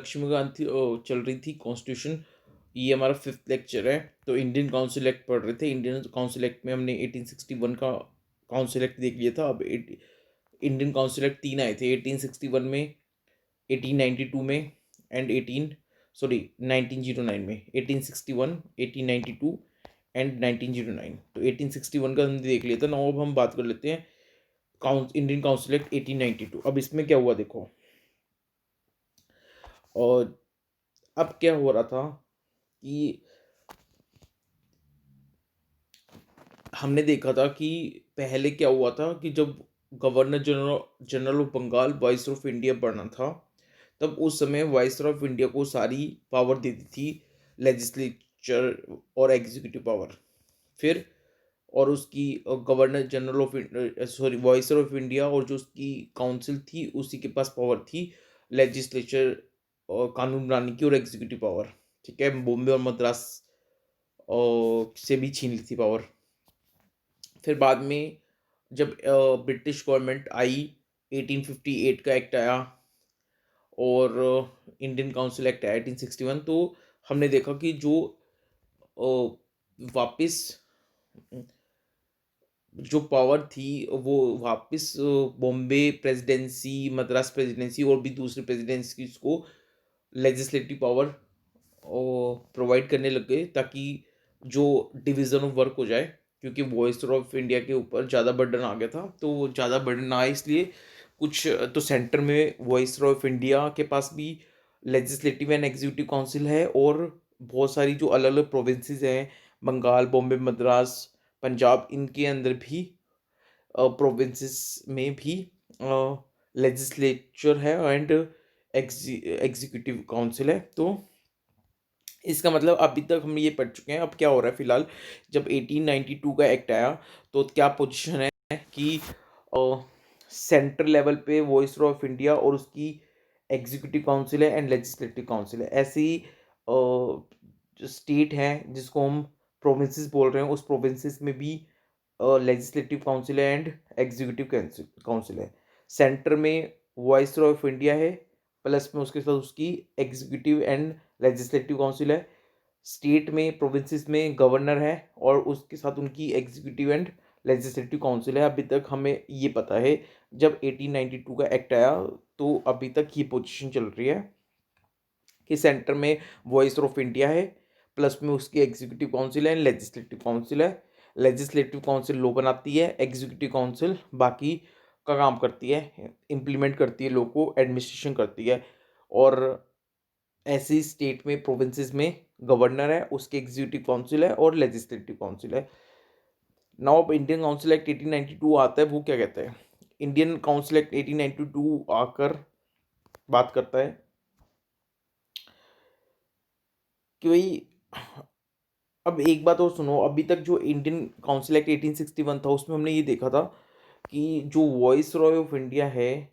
लक्ष्मी गांधी चल रही थी कॉन्स्टिट्यूशन। ये हमारा 5th लेक्चर है। तो इंडियन काउंसिल एक्ट पढ़ रहे थे। इंडियन काउंसिल एक्ट में हमने 1861 का काउंसिल एक्ट देख लिया था। अब इंडियन काउंसिल एक्ट 3 आए थे, 1861 में, 1892 में एंड 1909 में। 1861, 1892 एंड 1909। तो 1861 का हमने देख लिया था। नाउ अब हम बात कर लेते हैं इंडियन काउंसिल एक्ट 1892। अब इसमें क्या हुआ देखो। और अब क्या हो रहा था कि हमने देखा था कि पहले क्या हुआ था कि जब governor general general of Bengal viceroy of India बना था, तब उस समय वॉइस ऑफ इंडिया को सारी पावर दे दी थी, लेजिस्लेचर और एग्जीक्यूटिव पावर। फिर और उसकी governor general of voice of India और जो उसकी काउंसिल थी उसी के पास पावर थी, लेजिस्लेचर और कानून बनाने की, और एग्जीक्यूटिव पावर। ठीक है, बॉम्बे और मद्रास से भी छीन ली थी पावर। फिर बाद में जब ब्रिटिश गवर्नमेंट आई, 1858 का एक्ट आया और इंडियन काउंसिल एक्ट आया 1861, तो हमने देखा कि जो वापस जो पावर थी वो वापस बॉम्बे प्रेसिडेंसी, मद्रास प्रेसिडेंसी और भी दूसरे प्रेसिडेंसीज को लेजिस्लेटिव पावर प्रोवाइड करने लग गए, ताकि जो डिवीज़न ऑफ वर्क हो जाए। क्योंकि वॉइस ऑफ इंडिया के ऊपर ज़्यादा बर्डन आ गया था, तो ज़्यादा बर्डन आए इसलिए कुछ तो सेंटर में वॉइस ऑफ इंडिया के पास भी लेजिस्लेटिव एंड एग्जीक्यूटिव काउंसिल है, और बहुत सारी जो अलग अलग प्रोविंसेस हैं, बंगाल, बॉम्बे, मद्रास, पंजाब, इनके अंदर भी प्रोविंसेस में भी लेजिस्लेचर है एंड एग्जीक्यूटिव काउंसिल है। तो इसका मतलब अभी तक हम ये पढ़ चुके हैं। अब क्या हो रहा है फिलहाल, जब 1892 का एक्ट आया तो क्या पोजीशन है कि सेंट्रल लेवल पे वॉइस ऑफ इंडिया और उसकी एग्जीक्यूटिव काउंसिल है एंड लेजिस्लेटिव काउंसिल है। ऐसी स्टेट हैं जिसको हम प्रोविंसेस बोल रहे हैं, उस प्रोविंसेस में भी लेजिस्लेटिव काउंसिल है एंड एग्जीक्यूटिव काउंसिल है। सेंटर में वॉइस ऑफ इंडिया है, प्लस में उसके साथ उसकी एग्जीक्यूटिव एंड लेजिस्लेटिव काउंसिल है। स्टेट में, प्रोविंसेस में गवर्नर है और उसके साथ उनकी एग्जीक्यूटिव एंड लेजिस्लेटिव काउंसिल है। अभी तक हमें ये पता है, जब 1892 का एक्ट आया तो अभी तक ये पोजीशन चल रही है कि सेंटर में वॉइस ऑफ इंडिया है, प्लस में उसकी एग्जीक्यूटिव काउंसिल है, लेजिस्लेटिव काउंसिल है। लेजिस्लेटिव काउंसिल लॉ बनाती है, एग्जीक्यूटिव काउंसिल बाकी का काम करती है, इम्प्लीमेंट करती है, लॉ को एडमिनिस्ट्रेशन करती है। और ऐसी स्टेट में, प्रोविंसेस में गवर्नर है, उसके एग्जीक्यूटिव काउंसिल है और लेजिस्लेटिव काउंसिल है। नाउ अब इंडियन काउंसिल एक्ट 1892 आता है, वो क्या कहता है। इंडियन काउंसिल एक्ट 1892 आकर बात करता है कि भाई, अब एक बात और सुनो। अभी तक जो इंडियन काउंसिल एक्ट 1861 था उसमें हमने ये देखा था कि जो वॉइस रॉय ऑफ इंडिया है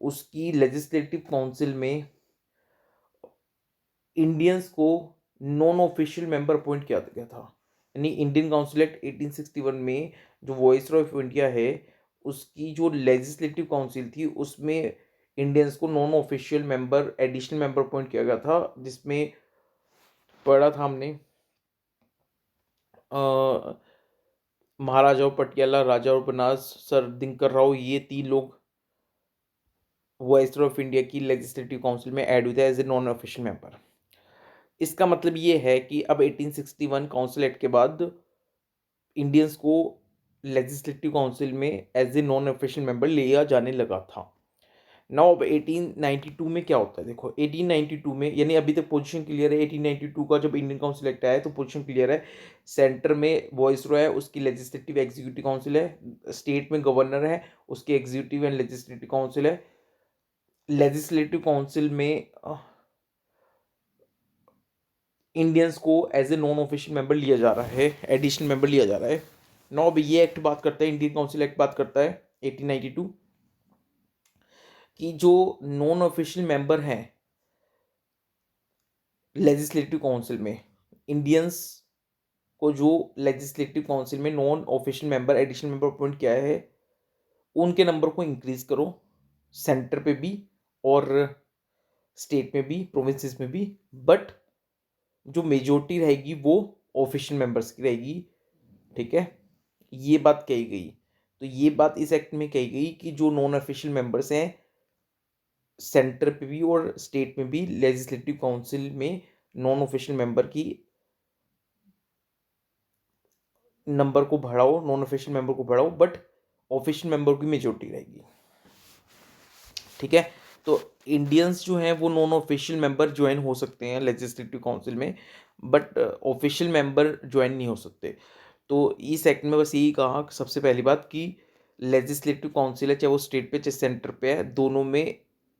उसकी लेजिस्लेटिव काउंसिल में इंडियंस को नॉन ऑफिशियल मेंबर अपॉइंट किया गया था। यानी इंडियन काउंसिल एक्ट 1861 में जो वॉइस रॉय ऑफ इंडिया है उसकी जो लेजिस्लेटिव काउंसिल थी उसमें इंडियंस को non official member, additional member appoint किया गया था, जिसमें पढ़ा था हमने महाराजा पटियाला, राजा और बनास, सर दिनकर राव, ये 3 लोग वॉइस ऑफ इंडिया की लेजिस्लेटिव काउंसिल में ऐड हुए थे as a non official member. इसका मतलब ये है कि अब 1861 काउंसिल एक्ट के बाद इंडियंस को लेजिस्लेटिव काउंसिल में as a non official member लिया जाने लगा था। नाउ अब 1892 में क्या होता है देखो। 1892 में, यानी अभी तक पोजीशन क्लियर है। 1892 का जब इंडियन काउंसिल एक्ट आया तो पोजीशन क्लियर है। सेंटर में वॉइस रॉय है, उसकी लेजिस्लेटिव एग्जीक्यूटिव काउंसिल है। स्टेट में गवर्नर है, उसकी एग्जीक्यूटिव एंड लेजिस्लेटिव काउंसिल है। लेजिस्लेटिव काउंसिल में इंडियंस को as a non official member लिया जा रहा है, एडिशनल मेंबर लिया जा रहा है। नाउ अब ये एक्ट बात करता है, इंडियन काउंसिल एक्ट बात करता है 1892 कि जो नॉन ऑफिशियल मेंबर हैं लेजिस्लेटिव काउंसिल में, इंडियंस को जो लेजिस्लेटिव काउंसिल में non official member, additional member appoint किया है, उनके नंबर को इंक्रीज करो सेंटर पे भी और स्टेट में भी, प्रोविंसेस में भी, बट जो मेजोरिटी रहेगी वो ऑफिशियल मेंबर्स की रहेगी। ठीक है, ये बात कही गई। तो ये बात इस एक्ट में कही गई कि जो नॉन ऑफिशियल मेंबर्स हैं सेंटर पे भी और स्टेट में भी, लेजिस्लेटिव काउंसिल में नॉन ऑफिशियल मेंबर की नंबर को बढ़ाओ, नॉन ऑफिशियल मेंबर को बढ़ाओ, बट ऑफिशियल मेंबर की मेजोरिटी रहेगी। ठीक है, तो इंडियंस जो हैं वो नॉन ऑफिशियल मेंबर ज्वाइन हो सकते हैं लेजिस्लेटिव काउंसिल में, बट ऑफिशियल मेंबर ज्वाइन नहीं हो सकते। तो इस एक्ट में बस यही कहा सबसे पहली बात कि लेजिस्लेटिव काउंसिल है, चाहे वो स्टेट पे चाहे सेंटर पे है, दोनों में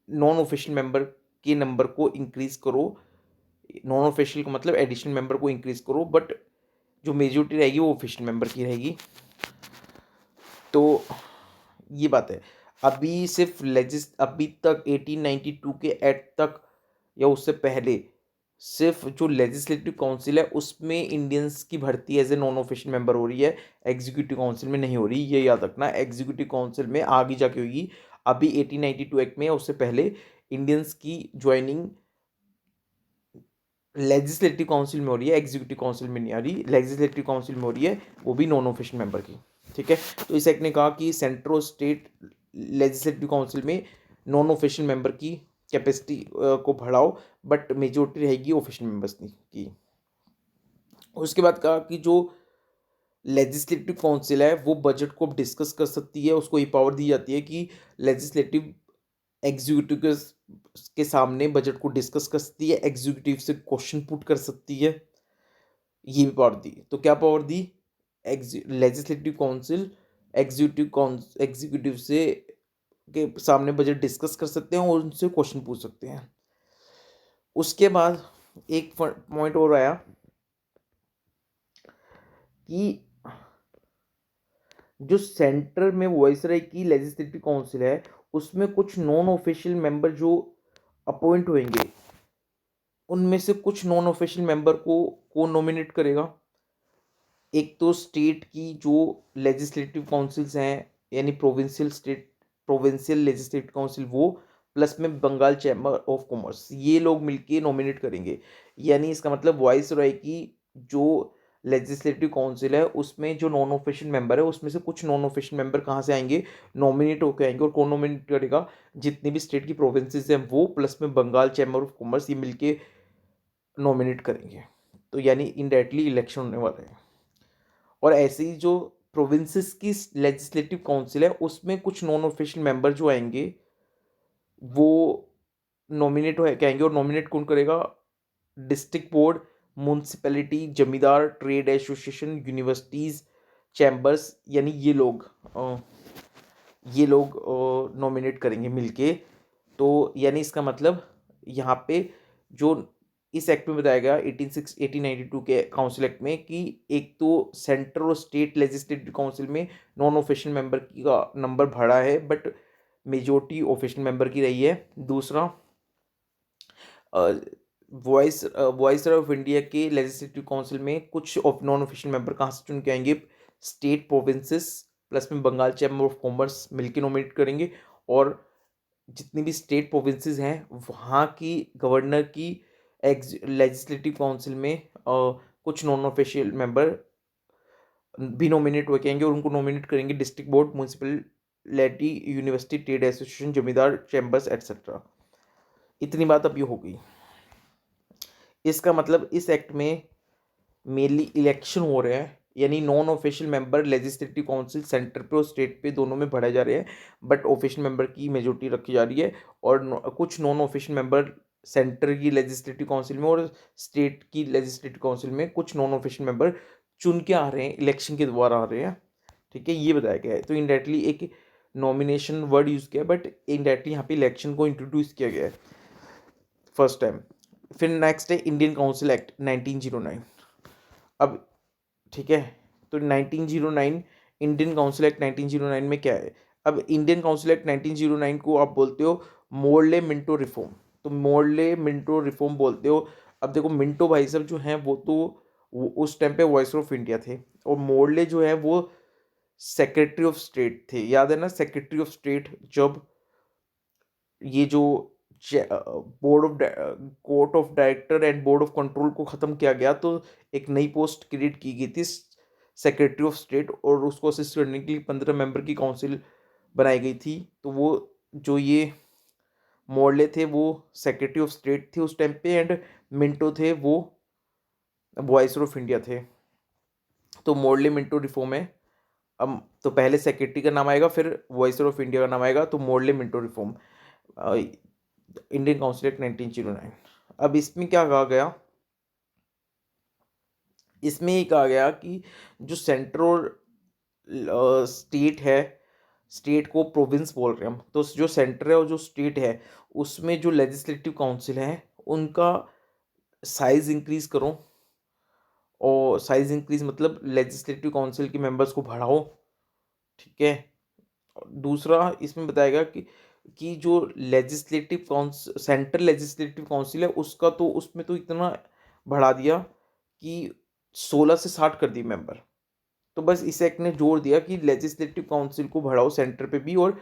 नॉन ऑफिशियल मेंबर के नंबर को इंक्रीज करो। नॉन ऑफिशियल का मतलब एडिशनल मेंबर को इंक्रीज करो, बट जो मेजोरिटी रहेगी वो ऑफिशियल मेंबर की रहेगी। तो ये बात है। अभी सिर्फ अभी तक 1892 के एक्ट तक या उससे पहले सिर्फ जो लेजिस्लेटिव काउंसिल है उसमें इंडियंस की भर्ती as a non official member हो रही है, एग्जीक्यूटिव काउंसिल में नहीं हो रही। ये याद रखना, एग्जीक्यूटिव काउंसिल में आगे जाके होगी। अभी 1892 एक्ट में या उससे पहले इंडियंस की ज्वाइनिंग लेजिस्लेटिव काउंसिल में हो रही है, एग्जीक्यूटिव काउंसिल में नहीं आ रही। लेजिस्लेटिव काउंसिल में हो रही है, वो भी नॉन ऑफिशियल मेंबर की। ठीक है, तो इस एक्ट ने कहा कि सेंट्रल और स्टेट लेजिस्लेटिव काउंसिल में नॉन ऑफिशियल मेंबर की कैपेसिटी को बढ़ाओ, बट मेजोरिटी रहेगी ऑफिशियल मेंबर्स की। उसके बाद कहा कि जो लेजिस्लेटिव काउंसिल है वो बजट को डिस्कस कर सकती है, उसको ये पावर दी जाती है कि लेजिस्लेटिव एग्जीक्यूटिव के सामने बजट को डिस्कस कर सकती है, एग्जीक्यूटिव से क्वेश्चन पुट कर सकती है। ये भी पावर दी। तो क्या पावर दी? लेजिस्लेटिव काउंसिल एग्जीक्यूटिव से के सामने बजट डिस्कस कर सकते हैं और उनसे क्वेश्चन पूछ सकते हैं। उसके बाद एक पॉइंट और आया कि जो सेंटर में वॉइसराय की लेजिस्लेटिव काउंसिल है उसमें कुछ नॉन ऑफिशियल मेंबर जो अपॉइंट होंगे, उनमें से कुछ नॉन ऑफिशियल मेंबर को नॉमिनेट करेगा। एक तो स्टेट की जो लेजिस्लेटिव काउंसिल्स हैं, यानी प्रोविंशियल लेजिस्लेटिव काउंसिल, वो प्लस में बंगाल चैम्बर ऑफ कॉमर्स, ये लोग मिलके नॉमिनेट करेंगे। यानी इसका मतलब वॉइसरॉय की जो लेजिस्लेटिव काउंसिल है उसमें जो नॉन ऑफिशियल मेंबर है उसमें से कुछ नॉन ऑफिशियल मेंबर कहाँ से आएंगे? नॉमिनेट होकर आएंगे। और कौन नॉमिनेट करेगा? जितनी भी स्टेट की प्रोविंसेस हैं वो, प्लस में बंगाल चैम्बर ऑफ कॉमर्स, ये मिलके नॉमिनेट करेंगे। तो यानी इनडायरेक्टली इलेक्शन होने वाला है। और ऐसे ही जो प्रोविंसेस की लेजिस्लेटिव काउंसिल है उसमें कुछ नॉन ऑफिशियल मेंबर जो आएंगे वो नॉमिनेट हो आएंगे। और नॉमिनेट कौन करेगा? डिस्ट्रिक्ट बोर्ड, म्यूनसिपैलिटी, जमींदार, ट्रेड एसोसिएशन, यूनिवर्सिटीज, चैम्बर्स, यानी ये लोग नॉमिनेट करेंगे मिलके। तो यानी इसका मतलब यहाँ पे जो इस एक्ट में बताया गया 1892 के काउंसिल एक्ट में कि एक तो सेंट्रल और स्टेट लेजिस्लेटिव काउंसिल में नॉन ऑफिशियल मेंबर की का नंबर बढ़ा है, बट मेजोरिटी ऑफिशियल मेंबर की रही है। दूसरा, वॉइस ऑफ इंडिया के लेजिस्लेटिव काउंसिल में कुछ नॉन ऑफिशियल मेंबर कहाँ से चुन के आएंगे? स्टेट, प्रोविंसेस, प्लस में बंगाल चैम्बर ऑफ कॉमर्स मिलकर नॉमिनेट करेंगे। और जितनी भी स्टेट प्रोविंसेस हैं वहाँ की गवर्नर की लेजिस्लेटिव काउंसिल में कुछ नॉन ऑफिशियल मेंबर भी नॉमिनेट होके आएंगे और उनको नॉमिनेट करेंगे district board, municipality, university, trade association, जमींदार, चैम्बर्स एटसेट्रा। इतनी बात अब ये हो गई। इसका मतलब इस एक्ट में मेनली इलेक्शन हो रहे हैं, यानी non official member legislative council centre पे और स्टेट पे दोनों में बढ़ाए जा रहे हैं, बट ऑफिशियल मेंबर की मेजोरिटी रखी जा रही है। और कुछ नॉन ऑफिशियल मेंबर सेंटर की लेजिस्लेटिव काउंसिल में और स्टेट की लेजिस्लेटिव काउंसिल में कुछ नॉन ऑफिशियल मेंबर चुन के आ रहे हैं, इलेक्शन के द्वारा आ रहे हैं। ठीक है, ये बताया गया है। तो इनडायरेक्टली एक नॉमिनेशन वर्ड यूज़ किया, बट इनडायरेक्टली यहाँ पे इलेक्शन को इंट्रोड्यूस किया गया है फर्स्ट टाइम। फिर नेक्स्ट है इंडियन काउंसिल एक्ट 1909। अब ठीक है, तो 1909 इंडियन काउंसिल एक्ट 1909 में क्या है? अब इंडियन काउंसिल एक्ट 1909 को आप बोलते हो मोर्ले मिंटो रिफॉर्म। तो मोर्ले मिंटो रिफॉर्म बोलते हो। अब देखो, मिंटो भाई साहब जो हैं वो उस टाइम पे वॉइस ऑफ इंडिया थे, और मोर्ले जो है वो सेक्रेटरी ऑफ स्टेट थे। याद है ना, सेक्रेटरी ऑफ स्टेट, जब ये जो board of court of director and board of control को ख़त्म किया गया, तो एक नई पोस्ट क्रिएट की गई थी सेक्रेटरी ऑफ स्टेट, और उसको असिस्ट करने के लिए 15 मेंबर की काउंसिल बनाई गई थी। तो वो जो ये मॉर्ले थे वो सेक्रेटरी ऑफ स्टेट थे उस टाइम पे, एंड मिंटो थे वो वॉइसरॉय ऑफ इंडिया थे। तो मॉर्ले मिंटो रिफॉर्म है। अब तो पहले सेक्रेटरी का नाम आएगा, फिर वॉइसरॉय ऑफ इंडिया का नाम आएगा, तो Morley Minto reform, Indian council act 1909। अब इसमें क्या कहा गया, इसमें ये कहा गया कि जो सेंटर और स्टेट है, स्टेट को प्रोविंस बोल रहे हैं हम, तो जो सेंटर है और जो स्टेट है उसमें जो लेजिस्लेटिव काउंसिल है उनका साइज इंक्रीज करो, और साइज इंक्रीज मतलब लेजिस्लेटिव काउंसिल के मेंबर्स को बढ़ाओ, ठीक है। दूसरा इसमें बताएगा कि जो legislative council, central legislative council है उसका, तो उसमें तो इतना बढ़ा दिया कि 16 से 60 कर दी मेंबर। तो बस इस एक्ट ने जोड़ दिया कि लेजिस्लेटिव काउंसिल को बढ़ाओ सेंटर पे भी, और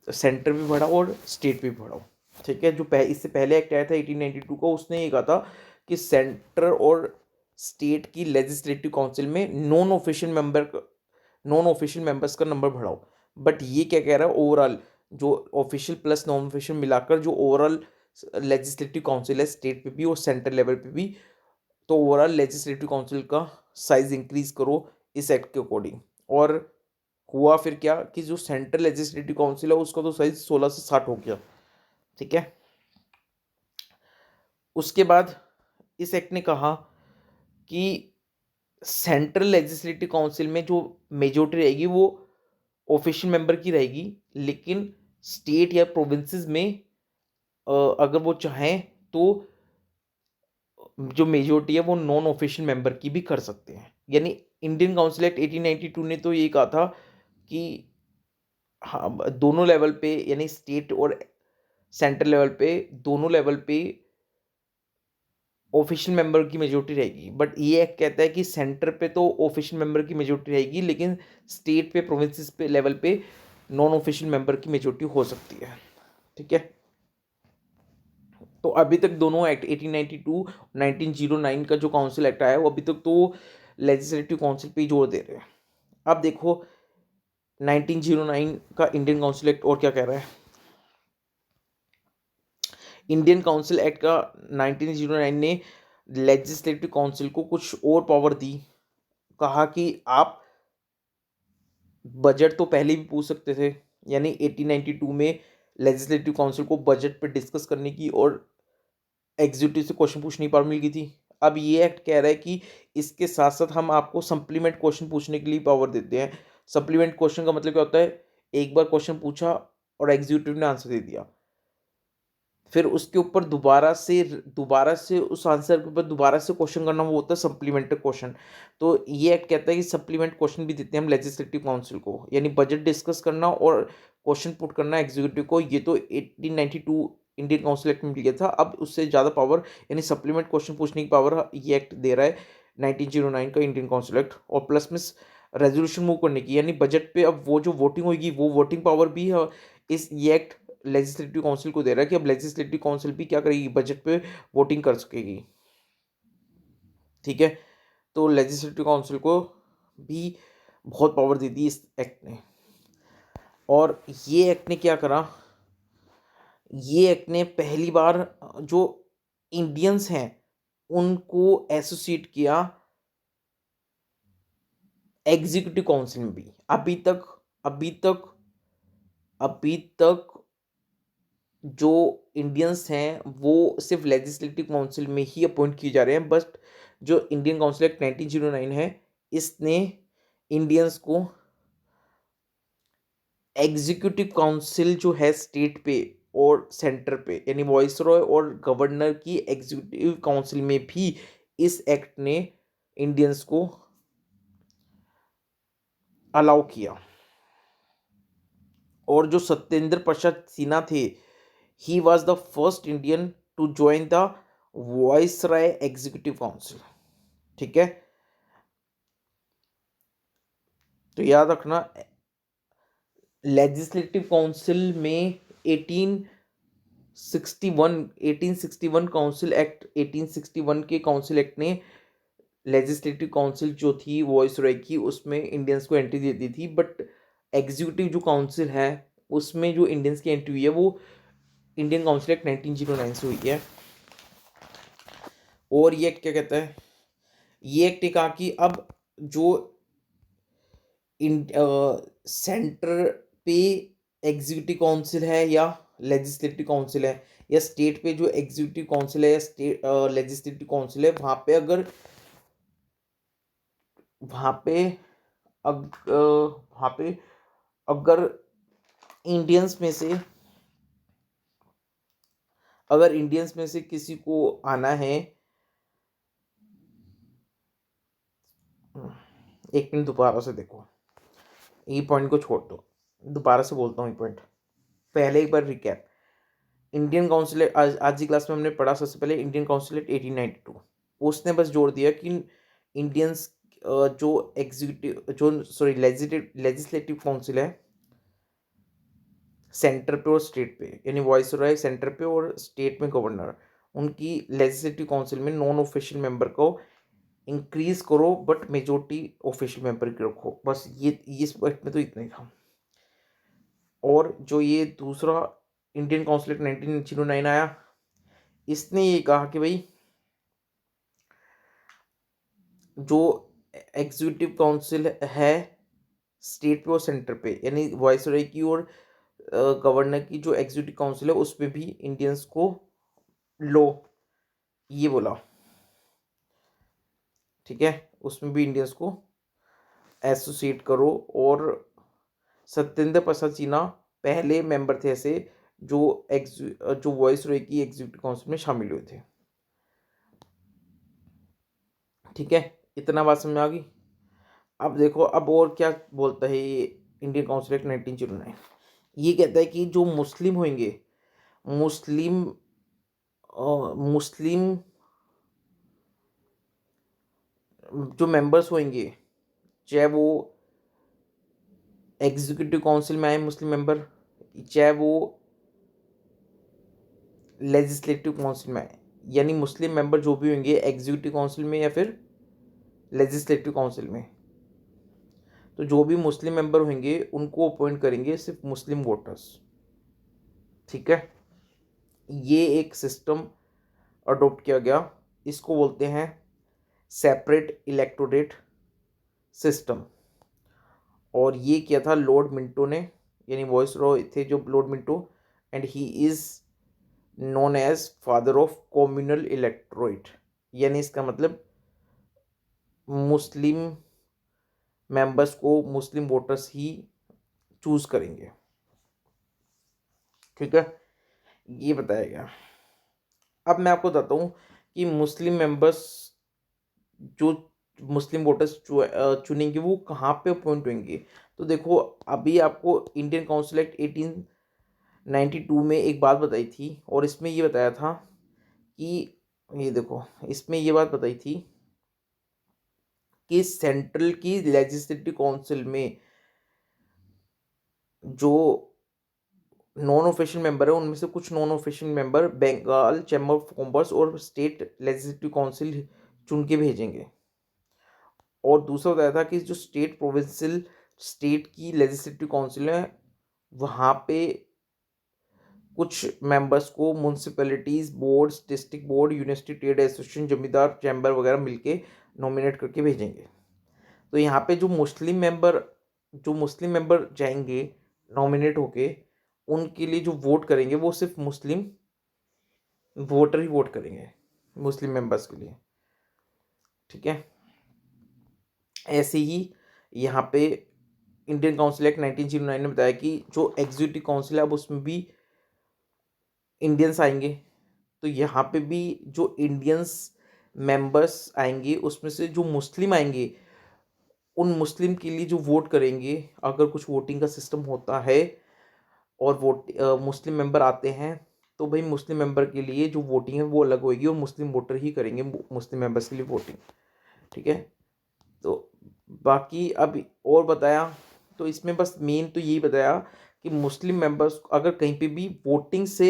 सेंटर भी बढ़ाओ और स्टेट भी बढ़ाओ, ठीक है। जो इससे पहले एक्ट आया था 1892 का, उसने ये कहा था कि सेंटर और स्टेट की लेजिस्लेटिव काउंसिल में नॉन ऑफिशियल मेंबर्स का नंबर बढ़ाओ। बट ये क्या कह रहा है, ओवरऑल जो ऑफिशियल प्लस नॉन ऑफिशियल मिलाकर जो ओवरऑल लेजिस्लेटिव काउंसिल है स्टेट पे भी और सेंट्रल लेवल पे भी, तो ओवरऑल लेजिस्लेटिव काउंसिल का साइज इंक्रीज करो इस एक्ट के अकॉर्डिंग। और हुआ फिर क्या कि जो सेंट्रल लेजिस्लेटिव काउंसिल है उसका तो साइज 16 से 60 हो गया, ठीक है। उसके बाद इस एक्ट ने कहा कि सेंट्रल लेजिस्लेटिव काउंसिल में जो मेजोरिटी रहेगी वो ऑफिशियल मेंबर की रहेगी, लेकिन स्टेट या प्रोविंसेस में अगर वो चाहें तो जो मेजोरिटी है वो नॉन ऑफिशियल मेंबर की भी कर सकते हैं। यानी इंडियन काउंसिल एक्ट 1892 ने तो ये कहा था कि हाँ, दोनों लेवल पे यानी स्टेट और सेंट्रल लेवल पे, दोनों लेवल पे ऑफिशियल मेंबर की मेजोरिटी रहेगी। बट ये एक्ट कहता है कि सेंटर पे तो ऑफिशियल मेंबर की मेजोरिटी रहेगी, लेकिन स्टेट पे प्रोविंसेस पे लेवल पे नॉन ऑफिशियल मेंबर की मेजोरिटी हो सकती है, ठीक है। तो अभी तक दोनों एक्ट 1892 1909 का जो काउंसिल एक्ट आया है वो अभी तक तो लेजिस्लेटिव काउंसिल पे ही जोर दे रहे हैं। अब देखो 1909 का इंडियन काउंसिल एक्ट और क्या कह रहा है। इंडियन काउंसिल एक्ट का 1909 ने लेजिस्लेटिव काउंसिल को कुछ और पावर दी। कहा कि आप बजट तो पहले भी पूछ सकते थे, यानी 1892 में लेजिस्लेटिव काउंसिल को बजट पर डिस्कस करने की और एग्जीक्यूटिव से क्वेश्चन पूछने की पावर मिल गई थी। अब ये एक्ट कह रहा है कि इसके साथ साथ हम आपको सप्लीमेंट क्वेश्चन पूछने के लिए पावर देते हैं। सप्लीमेंट क्वेश्चन का मतलब क्या होता है, एक बार क्वेश्चन पूछा और एग्जीक्यूटिव ने आंसर दे दिया, फिर उसके ऊपर दोबारा से उस आंसर के ऊपर दोबारा से क्वेश्चन करना, वो होता है सप्लीमेंट्री क्वेश्चन। तो ये एक्ट कहता है कि सप्लीमेंट क्वेश्चन भी देते हैं हम लेजिस्लेटिव काउंसिल को, यानी बजट डिस्कस करना और क्वेश्चन पुट करना एग्जीक्यूटिव को। ये तो 1892 इंडियन काउंसिल एक्ट में मिल गया था। अब उससे ज़्यादा पावर यानी सप्लीमेंट क्वेश्चन पूछने की पावर ये एक्ट दे रहा है 1909 का इंडियन काउंसिल एक्ट। और प्लस में रेजोल्यूशन मूव करने की, यानी बजट पे अब वो जो वोटिंग होगी वो वोटिंग पावर भी है, इस ये एक्ट लेजिस्लेटिव काउंसिल को दे रहा है कि अब लेजिस्लेटिव काउंसिल भी क्या करेगी, बजट पे वोटिंग कर सकेगी, ठीक है। तो लेजिस्लेटिव काउंसिल को भी बहुत पावर दे दी इस एक्ट ने। और ये एक्ट ने क्या करा, ये एक्ट ने पहली बार जो इंडियंस हैं उनको एसोसिएट किया एग्जीक्यूटिव काउंसिल में भी। अभी तक अभी तक जो इंडियंस हैं वो सिर्फ लेजिस्लेटिव काउंसिल में ही अपॉइंट किए जा रहे हैं। बट जो इंडियन काउंसिल एक्ट 1909 है, इसने इंडियंस को एग्जीक्यूटिव काउंसिल जो है स्टेट पे और सेंटर पे, यानी वॉइसरॉय और गवर्नर की एग्जीक्यूटिव काउंसिल में भी इस एक्ट ने इंडियंस को अलाउ किया। और जो सत्येंद्र प्रसाद सिन्हा थे, he was the first Indian to join the viceroy executive council, ठीक है। तो याद रखना लेजिस्लेटिव काउंसिल में 61 1861 काउंसिल एक्ट 1861 के काउंसिल एक्ट ने लेजिस्लेटिव काउंसिल जो थी वॉइस रॉय की, उसमें इंडियंस को एंट्री दे दी थी, बट एग्जीक्यूटिव जो काउंसिल है उसमें जो इंडियंस की एंट्री हुई है वो इंडियन काउंसिल एक्ट 1909 से हुई है। और ये एक्ट क्या कहता है, ये एक्ट ने कहा कि अब जो सेंटर पे एग्जीक्यूटिव काउंसिल है या लेजिस्लेटिव काउंसिल है, या स्टेट पे जो एग्जीक्यूटिव काउंसिल है या स्टेट लेजिस्लेटिव काउंसिल है, वहाँ पे अगर वहाँ पे वहाँ पे अगर इंडियंस में से किसी को आना है, एक मिनट दोबारा से देखो, ये पॉइंट को छोड़ दो, दोबारा से बोलता हूँ ये पॉइंट। पहले एक बार रिकैप, इंडियन काउंसिल आज की क्लास में हमने पढ़ा सबसे पहले इंडियन काउंसिल 1892। उसने बस जोड़ दिया कि इंडियंस जो एग्जीक्यूटिव जो सॉरी लेजिस्लेटिव काउंसिल है सेंटर पे और स्टेट पे, यानी वॉइस रॉय सेंटर पे और स्टेट में गवर्नर, उनकी लेजिस्लेटिव काउंसिल में नॉन ऑफिशियल मेंबर को इंक्रीज करो बट मेजोरिटी ऑफिशियल मेंबर की रखो। बस ये इस पॉइंट में तो इतना ही था। और जो ये दूसरा इंडियन काउंसिल एक्ट 1909 आया, इसने ये कहा कि भाई जो एग्जीक्यूटिव काउंसिल है स्टेट पे और सेंटर पे, यानी वाइसरॉय की और गवर्नर की जो एग्जीक्यूटिव काउंसिल है उसमें भी इंडियंस को लो, ये बोला, ठीक है, उसमें भी इंडियंस को एसोसिएट करो। और सत्येंद्र प्रसाद सिन्हा पहले मेंबर थे ऐसे जो वाइसरॉय की एग्जीक्यूटिव काउंसिल में शामिल हुए थे। ठीक है, इतना बात समझ में आ गई। अब देखो अब और क्या बोलता है ये इंडियन काउंसिल एक्ट 1909। ये कहता है कि जो मुस्लिम होंगे, मुस्लिम मुस्लिम जो मेंबर्स होंगे, चाहे वो एग्जीक्यूटिव काउंसिल में आए मुस्लिम मेंबर, चाहे वो लेजिस्लेटिव काउंसिल में आए, यानी मुस्लिम मेंबर जो भी होंगे एग्जीक्यूटिव काउंसिल में या फिर लेजिस्लेटिव काउंसिल में, तो जो भी मुस्लिम मेंबर होंगे उनको अपॉइंट करेंगे सिर्फ मुस्लिम वोटर्स। ठीक है, ये एक सिस्टम अडोप्ट किया गया, इसको बोलते हैं सेपरेट इलेक्टोरेट सिस्टम। और ये किया था लॉर्ड मिंटो ने, यानी वॉइस रॉय थे जो Lord Minto, and he is known as father of communal electorate, यानी इसका मतलब मुस्लिम मेंबर्स को मुस्लिम वोटर्स ही चूज करेंगे। ठीक है, ये बताया गया। अब मैं आपको बताता हूँ कि मुस्लिम मेंबर्स जो मुस्लिम वोटर्स चुनेंगे वो कहाँ पे अपॉइंट होंगे। तो देखो अभी आपको इंडियन काउंसिल एक्ट 1892 में एक बात बताई थी, और इसमें ये बताया था कि ये देखो इसमें ये बात बताई थी कि सेंट्रल की लेजिस्लेटिव काउंसिल में जो नॉन ऑफिशियल मेंबर है उनमें से कुछ non official member Bengal chamber of commerce और स्टेट लेजिस्लेटिव काउंसिल चुन के भेजेंगे। और दूसरा बताया था कि जो स्टेट प्रोविंशियल स्टेट की लेजिस्लेटिव काउंसिल है वहाँ पे कुछ मेंबर्स को municipalities boards district board university trade association zamindar chamber वगैरह मिलके नॉमिनेट करके भेजेंगे। तो यहाँ पे जो मुस्लिम मेंबर जाएंगे नॉमिनेट होके, उनके लिए जो वोट करेंगे वो सिर्फ मुस्लिम वोटर ही वोट करेंगे मुस्लिम मेंबर्स के लिए। ठीक है, ऐसे ही यहाँ पे इंडियन काउंसिल एक्ट 1909 ने बताया कि जो एग्जीक्यूटिव काउंसिल है अब उसमें भी इंडियंस आएंगे। तो यहाँ पे भी जो इंडियंस मेंबर्स आएंगे उसमें से जो मुस्लिम आएंगे उन मुस्लिम के लिए जो वोट करेंगे, अगर कुछ वोटिंग का सिस्टम होता है और मुस्लिम मेंबर आते हैं तो भाई मुस्लिम मेंबर के लिए जो वोटिंग है वो अलग होगी और मुस्लिम वोटर ही करेंगे मुस्लिम मेंबर्स के लिए वोटिंग। ठीक है, तो बाकी अब और बताया, तो इसमें बस मेन तो यही बताया कि मुस्लिम मेंबर्स अगर कहीं पे भी वोटिंग से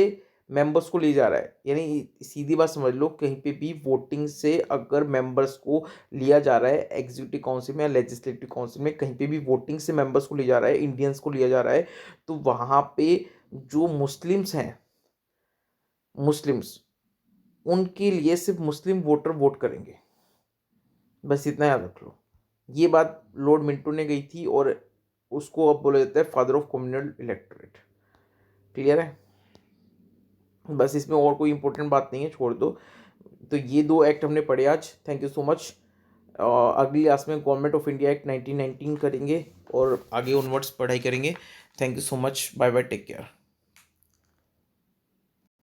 मेंबर्स को ले जा रहा है, यानी सीधी बात समझ लो, कहीं पे भी वोटिंग से अगर मेंबर्स को लिया जा रहा है एग्जीक्यूटिव काउंसिल में या लेजिस्लेटिव काउंसिल में, कहीं पे भी वोटिंग से मेंबर्स को लिया जा रहा है, इंडियंस को लिया जा रहा है, तो वहाँ पे जो मुस्लिम्स हैं, मुस्लिम्स, उनके लिए सिर्फ मुस्लिम वोटर वोट करेंगे। बस इतना याद रख लो। ये बात लॉर्ड मिंटो ने गई थी और उसको अब बोला जाता है father of communal electorate. Clear है? बस इसमें और कोई इंपॉर्टेंट बात नहीं है, छोड़ दो। तो ये 2 एक्ट हमने पढ़े आज। Thank you so much. अगली क्लास में गवर्नमेंट ऑफ इंडिया एक्ट 1919 करेंगे और आगे ऑनवर्ड्स पढ़ाई करेंगे। Thank you so much. Bye bye, take care.